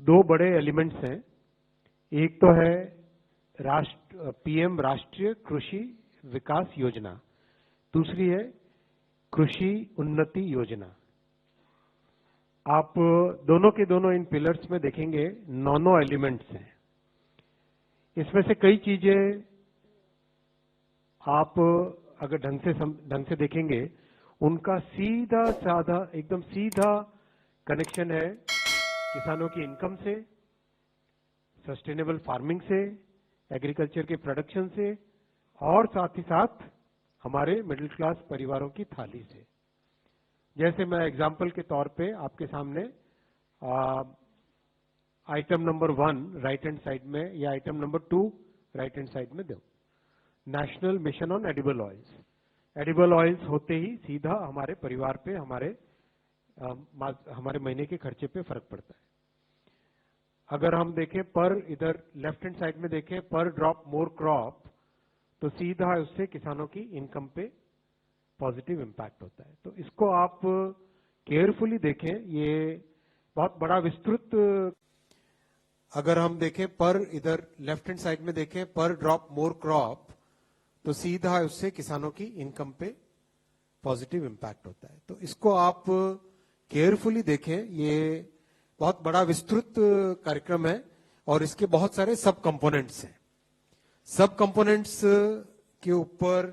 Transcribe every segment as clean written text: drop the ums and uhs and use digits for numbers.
दो बड़े एलिमेंट्स हैं। एक तो है पीएम राष्ट्रीय कृषि विकास योजना, दूसरी है कृषि उन्नति योजना। आप दोनों के दोनों इन पिलर्स में देखेंगे 9 एलिमेंट्स हैं। इसमें से कई चीजें आप अगर ढंग से देखेंगे, उनका सीधा साधा एकदम सीधा कनेक्शन है किसानों की इनकम से, सस्टेनेबल फार्मिंग से, एग्रीकल्चर के प्रोडक्शन से, और साथ ही साथ हमारे मिडिल क्लास परिवारों की थाली से। जैसे मैं एग्जाम्पल के तौर पे आपके सामने item number 1 right hand side में या item number 2 right hand side में दो, national mission on edible oils. Edible oils होते ही सीधा हमारे परिवार पे, हमारे महीने के खर्चे पे फर्क पड़ता है। अगर हम देखें पर इधर लेफ्ट हैंड साइड में देखें पर ड्रॉप मोर क्रॉप, तो सीधा उससे किसानों की इनकम पे पॉजिटिव इंपैक्ट होता है। तो इसको आप केयरफुली देखें, ये बहुत बड़ा विस्तृत। अगर हम देखें पर इधर लेफ्ट हैंड साइड में देखें पर ड्रॉप मोर क्रॉप, तो सीधा उससे किसानों की इनकम पे पॉजिटिव इंपैक्ट होता है। तो इसको आप केयरफुली देखें, ये बहुत बड़ा विस्तृत कार्यक्रम है और इसके बहुत सारे सब कंपोनेंट्स हैं। सब कंपोनेंट्स के ऊपर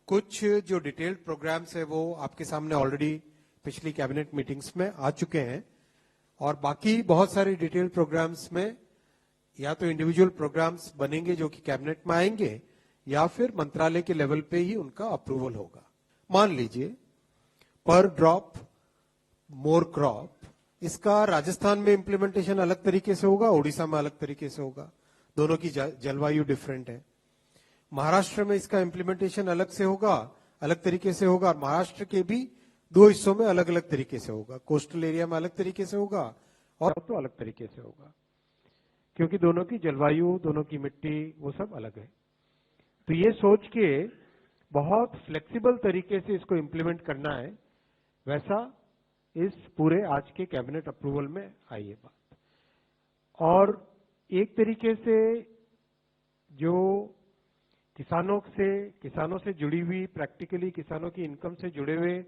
कुछ जो डिटेल्ड प्रोग्राम्स है वो आपके सामने ऑलरेडी पिछली कैबिनेट मीटिंग्स में आ चुके हैं, और बाकी बहुत सारे डिटेल्ड प्रोग्राम्स में या तो इंडिविजुअल प्रोग्राम्स बनेंगे जो कि कैबिनेट में आएंगे, या फिर मंत्रालय के लेवल पे ही उनका अप्रूवल होगा। मान लीजिए पर ड्रॉप मोर क्रॉप, इसका राजस्थान में इंप्लीमेंटेशन अलग तरीके से होगा, ओडिशा में अलग तरीके से होगा, दोनों की जलवायु डिफरेंट है। महाराष्ट्र में इसका इंप्लीमेंटेशन अलग से होगा, अलग तरीके से होगा। महाराष्ट्र के भी 2 हिस्सों में अलग अलग तरीके से होगा, कोस्टल एरिया में अलग तरीके से होगा और तो अलग तरीके से होगा, क्योंकि दोनों की जलवायु, दोनों की मिट्टी, वो सब अलग है। तो ये सोच के बहुत फ्लेक्सिबल तरीके से इसको इंप्लीमेंट करना है, वैसा इस पूरे आज के कैबिनेट अप्रूवल में आई है बात। और एक तरीके से जो किसानों से जुड़ी हुई, प्रैक्टिकली किसानों की इनकम से जुड़े हुए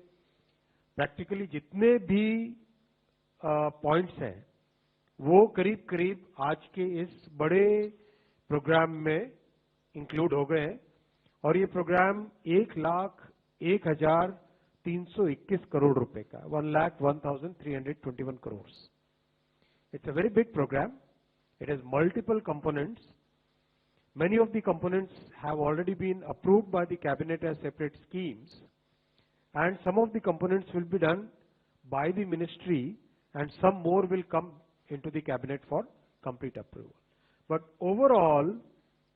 प्रैक्टिकली जितने भी पॉइंट्स हैं, वो करीब करीब आज के इस बड़े प्रोग्राम में इंक्लूड हो गए हैं। और ये प्रोग्राम 1,01,321 करोड़ रुपए का, 1,01,321 crore. It's a very big program. It has multiple components. Many of the components have already been approved by the cabinet as separate schemes, and some of the components will be done by the ministry, and some more will come into the cabinet for complete approval. But overall,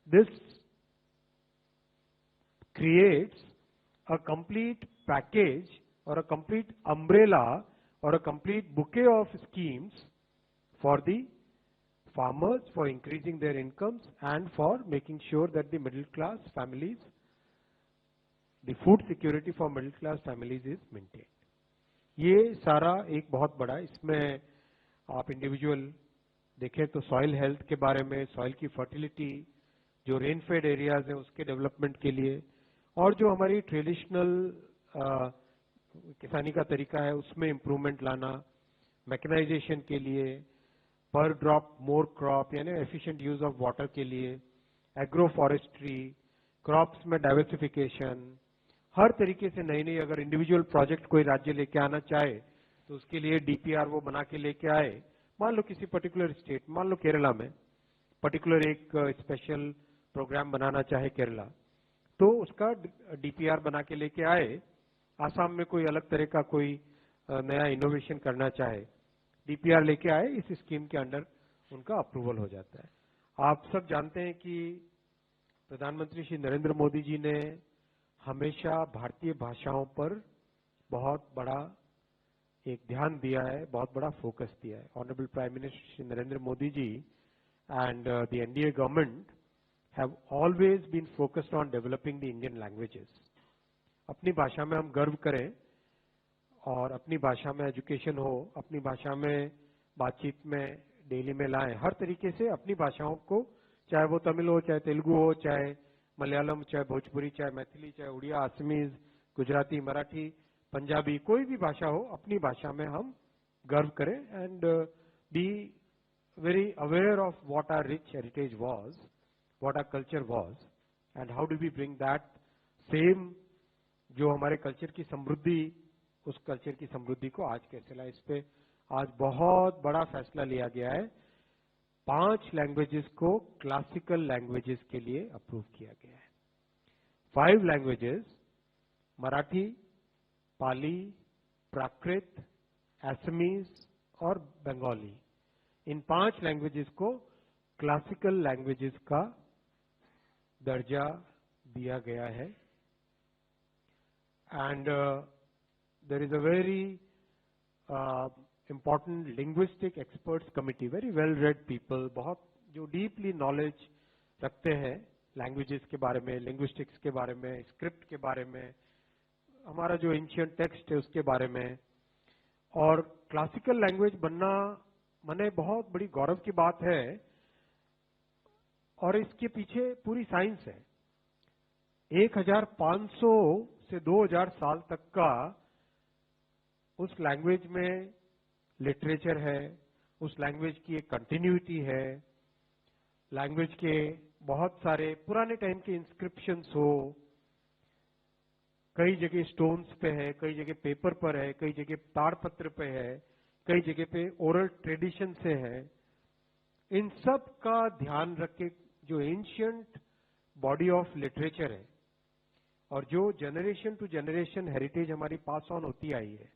this creates a complete package or a complete umbrella or a complete bouquet of schemes for the farmers, for increasing their incomes and for making sure that the middle class families, the food security for middle class families is maintained. ये सारा एक बहुत बड़ा, इसमें आप individual देखें तो soil health के बारे में, सॉइल की फर्टिलिटी, जो रेनफेड एरियाज हैं उसके डेवलपमेंट के लिए, और जो हमारी ट्रेडिशनल किसानी का तरीका है उसमें इम्प्रूवमेंट लाना, मैकेनाइजेशन के लिए, पर ड्रॉप मोर क्रॉप यानी एफिशिएंट यूज ऑफ वाटर के लिए, एग्रो फॉरेस्ट्री, क्रॉप्स में डाइवर्सिफिकेशन, हर तरीके से नई नई अगर इंडिविजुअल प्रोजेक्ट कोई राज्य लेके आना चाहे तो उसके लिए डीपीआर वो बना के लेके आए। मान लो किसी पर्टिकुलर स्टेट, मान लो केरला में पर्टिकुलर एक स्पेशल प्रोग्राम बनाना चाहे केरला, तो उसका डीपीआर बना के लेके आए। आसाम में कोई अलग तरह का कोई नया इनोवेशन करना चाहे, डीपीआर लेके आए, इस स्कीम के अंडर उनका अप्रूवल हो जाता है। आप सब जानते हैं कि प्रधानमंत्री श्री नरेंद्र मोदी जी ने हमेशा भारतीय भाषाओं पर बहुत बड़ा एक ध्यान दिया है, बहुत बड़ा फोकस दिया है। Honourable prime minister Shri Narendra Modi ji and the NDA government have always been focused on developing the Indian languages. अपनी भाषा में हम गर्व करें और अपनी भाषा में एजुकेशन हो, अपनी भाषा में बातचीत में डेली में लाएं, हर तरीके से अपनी भाषाओं को, चाहे वो तमिल हो, चाहे तेलुगु हो, चाहे मलयालम, चाहे भोजपुरी, चाहे मैथिली, चाहे उड़िया, असमीज, गुजराती, मराठी, पंजाबी, कोई भी भाषा हो, अपनी भाषा में हम गर्व करें and be very aware of what our rich heritage was, what our culture was and how do we bring that same, जो हमारे कल्चर की समृद्धि, उस कल्चर की समृद्धि को आज कैसे लाए। इस पे आज बहुत बड़ा फैसला लिया गया है। 5 लैंग्वेजेस को क्लासिकल लैंग्वेजेस के लिए अप्रूव किया गया है। 5 लैंग्वेजेस, मराठी, पाली, प्राकृत, असमीज और बंगाली, इन 5 लैंग्वेजेस को क्लासिकल लैंग्वेजेस का दर्जा दिया गया है। And there is a very important linguistic experts committee, very well read people, बहुत जो deeply knowledge रखते हैं languages के बारे में, linguistics के बारे में, script के बारे में, हमारा जो ancient text है उसके बारे में। और classical language बनना माने बहुत बड़ी गौरव की बात है, और इसके पीछे पूरी साइंस है। 1500 से 2000 साल तक का उस लैंग्वेज में लिटरेचर है, उस लैंग्वेज की एक कंटिन्यूटी है, लैंग्वेज के बहुत सारे पुराने टाइम के इंस्क्रिप्शंस हो, कई जगह स्टोन्स पे है, कई जगह पेपर पर है, कई जगह ताड़पत्र पे है, कई जगह पे ओरल ट्रेडिशन से है। इन सब का ध्यान रख के जो एंशियंट बॉडी ऑफ लिटरेचर है और जो जनरेशन टू जनरेशन हेरिटेज हमारी पास ऑन होती आई है,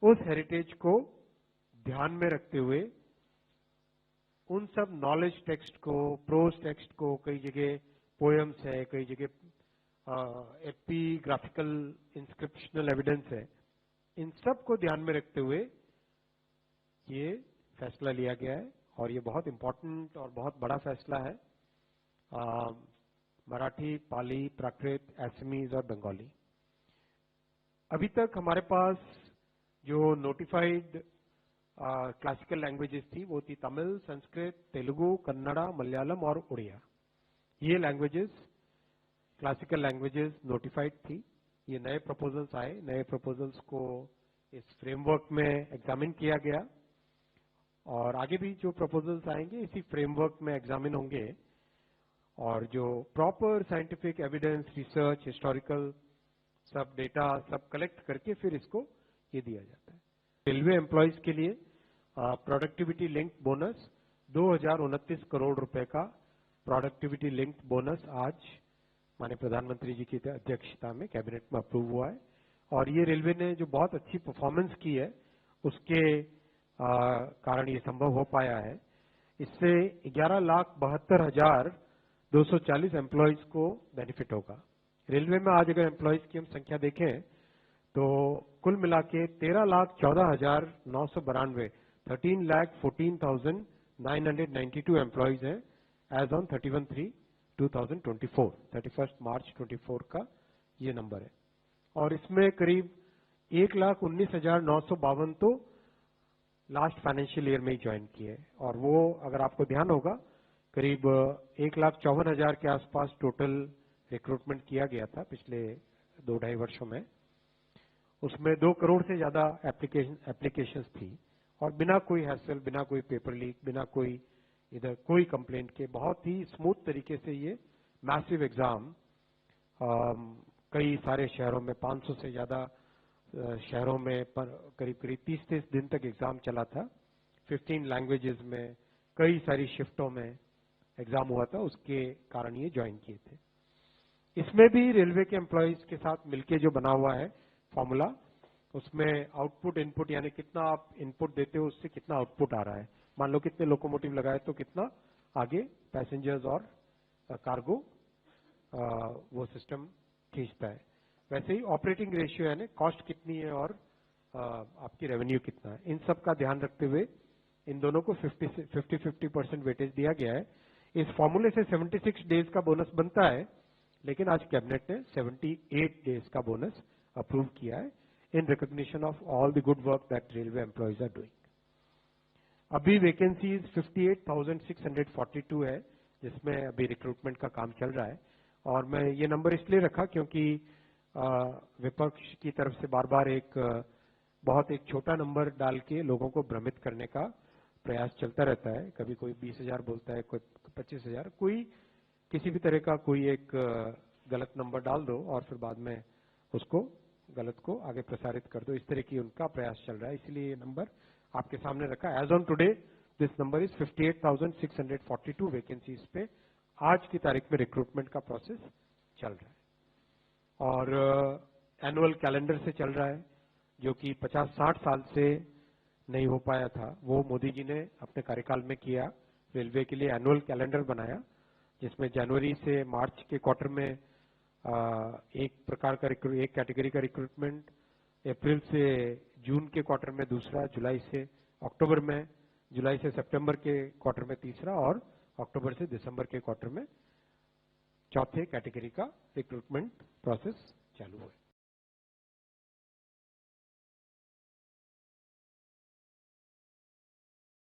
उस हेरिटेज को ध्यान में रखते हुए उन सब नॉलेज टेक्स्ट को, प्रोज टेक्स्ट को, कई जगह पोएम्स है, कई जगह एपिग्राफिकल इंस्क्रिप्शनल एविडेंस है, इन सब को ध्यान में रखते हुए ये फैसला लिया गया है। और ये बहुत इंपॉर्टेंट और बहुत बड़ा फैसला है। मराठी, पाली, प्राकृत, असमीज और बंगाली। अभी तक हमारे पास जो नोटिफाइड क्लासिकल लैंग्वेजेस थी वो थी तमिल, संस्कृत, तेलुगु, कन्नड़ा, मलयालम और उड़िया। ये लैंग्वेजेस क्लासिकल लैंग्वेजेस नोटिफाइड थी। ये नए प्रपोजल्स आए, नए प्रपोजल्स को इस फ्रेमवर्क में एग्जामिन किया गया और आगे भी जो प्रपोजल्स आएंगे इसी फ्रेमवर्क में एग्जामिन होंगे। और जो proper scientific evidence, research, historical सब डेटा सब कलेक्ट करके फिर इसको ये दिया जाता है। रेलवे एम्प्लॉयज के लिए प्रोडक्टिविटी लिंक्ड बोनस 2029 करोड़ रुपए का प्रोडक्टिविटी लिंक्ड बोनस आज माननीय प्रधानमंत्री जी की अध्यक्षता में कैबिनेट में अप्रूव हुआ है। और ये रेलवे ने जो बहुत अच्छी परफॉर्मेंस की है उसके कारण ये संभव हो पाया है। इससे 11,72,240 एम्प्लॉयज को बेनिफिट होगा। रेलवे में आज अगर एम्प्लॉयज की हम संख्या देखें तो कुल मिला के 13,14,992 13,14,992 एम्प्लॉयज हैं एज ऑन 31/3/2024, 31 मार्च 24 का ये नंबर है। और इसमें करीब 1,19,952 तो लास्ट फाइनेंशियल ईयर में ही ज्वाइन किए, और वो अगर आपको ध्यान होगा करीब 1,54,000 के आसपास टोटल रिक्रूटमेंट किया गया था पिछले 2-2.5 वर्षों में। उसमें 2 करोड़ से ज्यादा एप्लीकेशंस थी और बिना कोई हैसल, बिना कोई पेपर लीक, बिना कोई इधर कोई कंप्लेंट के बहुत ही स्मूथ तरीके से ये मैसिव एग्जाम कई सारे शहरों में 500 से ज्यादा शहरों में करीब 30 दिन तक एग्जाम चला था। 15 लैंग्वेजेस में कई सारी शिफ्टों में एग्जाम हुआ था, उसके कारण ये ज्वाइन किए थे। इसमें भी रेलवे के एम्प्लॉयज के साथ मिलके जो बना हुआ है फॉर्मूला, उसमें आउटपुट इनपुट यानी कितना आप इनपुट देते हो उससे कितना आउटपुट आ रहा है। मान लो कितने लोकोमोटिव लगाए तो कितना आगे पैसेंजर्स और कार्गो वो सिस्टम खींचता है। वैसे ही ऑपरेटिंग रेशियो यानी कॉस्ट कितनी है और आपकी रेवेन्यू कितना है, इन सब का ध्यान रखते हुए इन दोनों को 50-50% वेटेज दिया गया है। इस फॉर्मूले से 76 डेज का बोनस बनता है, लेकिन आज कैबिनेट ने 78 डेज का बोनस अप्रूव किया है in recognition of all the good work that railway employees are doing. अभी वैकेंसीज 58,642 है, जिसमें अभी रिक्रूटमेंट का काम चल रहा है। और मैं ये नंबर इसलिए रखा क्योंकि विपक्ष की तरफ से बार बार बहुत एक छोटा नंबर डाल के लोगों को भ्रमित करने का प्रयास चलता रहता है। कभी कोई 20,000 बोलता है, कोई 25,000, कोई किसी भी तरह का कोई एक गलत नंबर डाल दो और फिर बाद में उसको गलत को आगे प्रसारित कर दो। इस तरह की उनका प्रयास चल रहा है, इसलिए ये नंबर आपके सामने रखा। As on today this number is 58,642 vacancies पे आज की तारीख में रिक्रूटमेंट का प्रोसेस चल रहा है। और एनुअल कैलेंडर से चल रहा है, जो कि 50-60 साल से नहीं हो पाया था, वो मोदी जी ने अपने कार्यकाल में किया। रेलवे के लिए एनुअल कैलेंडर बनाया, जिसमें जनवरी से मार्च के क्वार्टर में एक प्रकार का एक कैटेगरी का रिक्रूटमेंट, अप्रैल से जून के क्वार्टर में दूसरा, जुलाई से अक्टूबर में, जुलाई से सितंबर के क्वार्टर में तीसरा और अक्टूबर से दिसंबर के क्वार्टर में चौथे कैटेगरी का रिक्रूटमेंट प्रोसेस चालू हुआ।